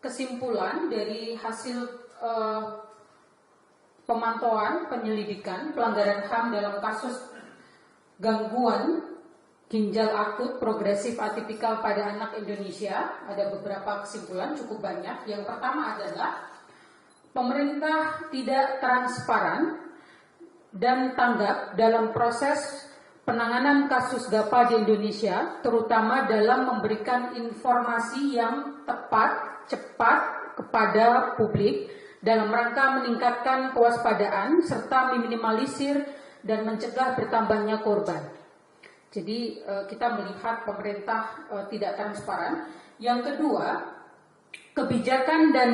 kesimpulan dari hasil pemantauan penyelidikan pelanggaran HAM dalam kasus gangguan ginjal akut progresif atipikal pada anak Indonesia, ada beberapa kesimpulan cukup banyak. Yang pertama adalah pemerintah tidak transparan dan tanggap dalam proses penanganan kasus GAPA di Indonesia, terutama dalam memberikan informasi yang tepat, cepat kepada publik dalam rangka meningkatkan kewaspadaan serta meminimalisir dan mencegah bertambahnya korban. Jadi kita melihat pemerintah tidak transparan. Yang kedua, kebijakan dan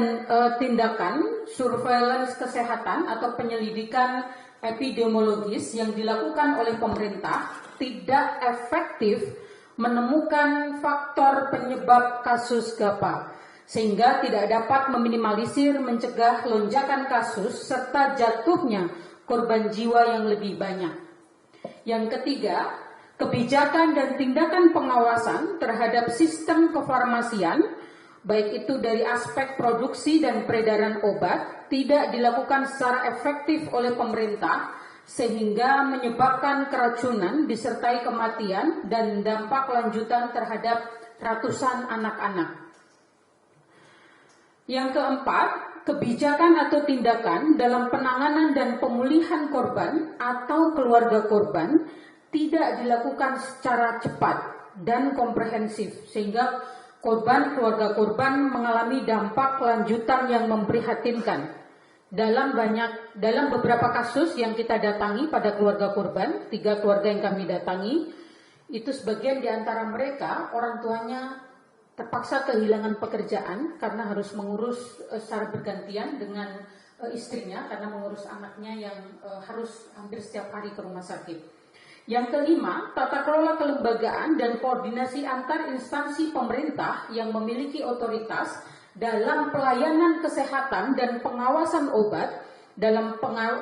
tindakan surveillance kesehatan atau penyelidikan epidemiologis yang dilakukan oleh pemerintah tidak efektif menemukan faktor penyebab kasus GAPA, sehingga tidak dapat meminimalisir, mencegah lonjakan kasus serta jatuhnya korban jiwa yang lebih banyak. Yang ketiga, kebijakan dan tindakan pengawasan terhadap sistem kefarmasian, baik itu dari aspek produksi dan peredaran obat, tidak dilakukan secara efektif oleh pemerintah, sehingga menyebabkan keracunan disertai kematian dan dampak lanjutan terhadap ratusan anak-anak. Yang keempat, kebijakan atau tindakan dalam penanganan dan pemulihan korban atau keluarga korban tidak dilakukan secara cepat dan komprehensif, sehingga keluarga korban mengalami dampak lanjutan yang memprihatinkan. Dalam beberapa kasus yang kita datangi pada keluarga korban, 3 keluarga yang kami datangi, itu sebagian di antara mereka orang tuanya terpaksa kehilangan pekerjaan karena harus mengurus secara bergantian dengan istrinya karena mengurus anaknya yang harus hampir setiap hari ke rumah sakit. Yang kelima, tata kelola kelembagaan dan koordinasi antar instansi pemerintah yang memiliki otoritas dalam pelayanan kesehatan dan pengawasan obat dalam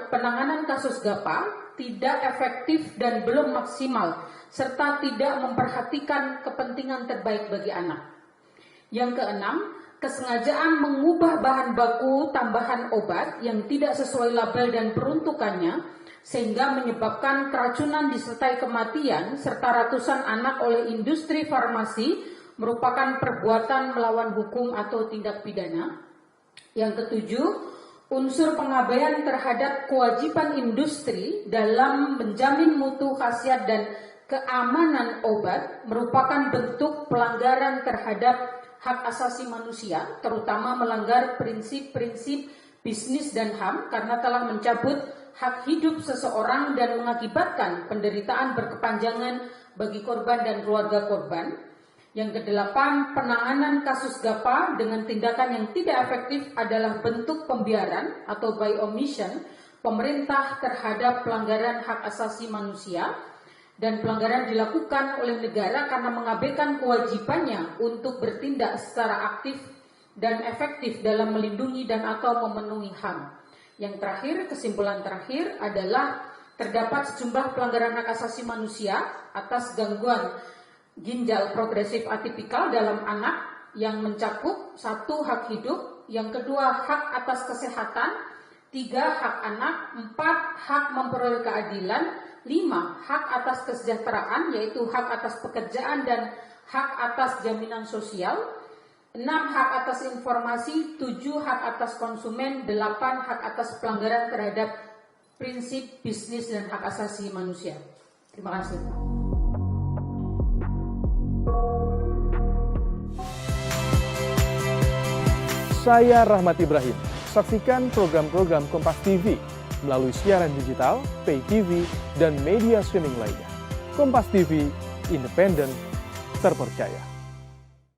penanganan kasus GAPA tidak efektif dan belum maksimal, serta tidak memperhatikan kepentingan terbaik bagi anak. Yang keenam, kesengajaan mengubah bahan baku tambahan obat yang tidak sesuai label dan peruntukannya, sehingga menyebabkan keracunan disertai kematian serta ratusan anak oleh industri farmasi merupakan perbuatan melawan hukum atau tindak pidana. Yang ketujuh, unsur pengabaian terhadap kewajiban industri dalam menjamin mutu, khasiat, dan keamanan obat merupakan bentuk pelanggaran terhadap hak asasi manusia, terutama melanggar prinsip-prinsip bisnis dan HAM karena telah mencabut hak hidup seseorang dan mengakibatkan penderitaan berkepanjangan bagi korban dan keluarga korban. Yang kedelapan, penanganan kasus GAPA dengan tindakan yang tidak efektif adalah bentuk pembiaran atau by omission pemerintah terhadap pelanggaran hak asasi manusia, dan pelanggaran dilakukan oleh negara karena mengabaikan kewajibannya untuk bertindak secara aktif dan efektif dalam melindungi dan atau memenuhi HAM. Yang terakhir, kesimpulan terakhir adalah terdapat sejumlah pelanggaran hak asasi manusia atas gangguan ginjal progresif atipikal dalam anak yang mencakup 1. Hak hidup, yang kedua hak atas kesehatan, 3. Hak anak, 4. Hak memperoleh keadilan, 5. Hak atas kesejahteraan yaitu hak atas pekerjaan dan hak atas jaminan sosial, 6. Hak atas informasi, 7. Hak atas konsumen, 8. Hak atas pelanggaran terhadap prinsip bisnis dan hak asasi manusia. Terima kasih. Saya Rahmat Ibrahim. Saksikan program-program Kompas TV melalui siaran digital, pay TV, dan media streaming lainnya. Kompas TV, independen, terpercaya.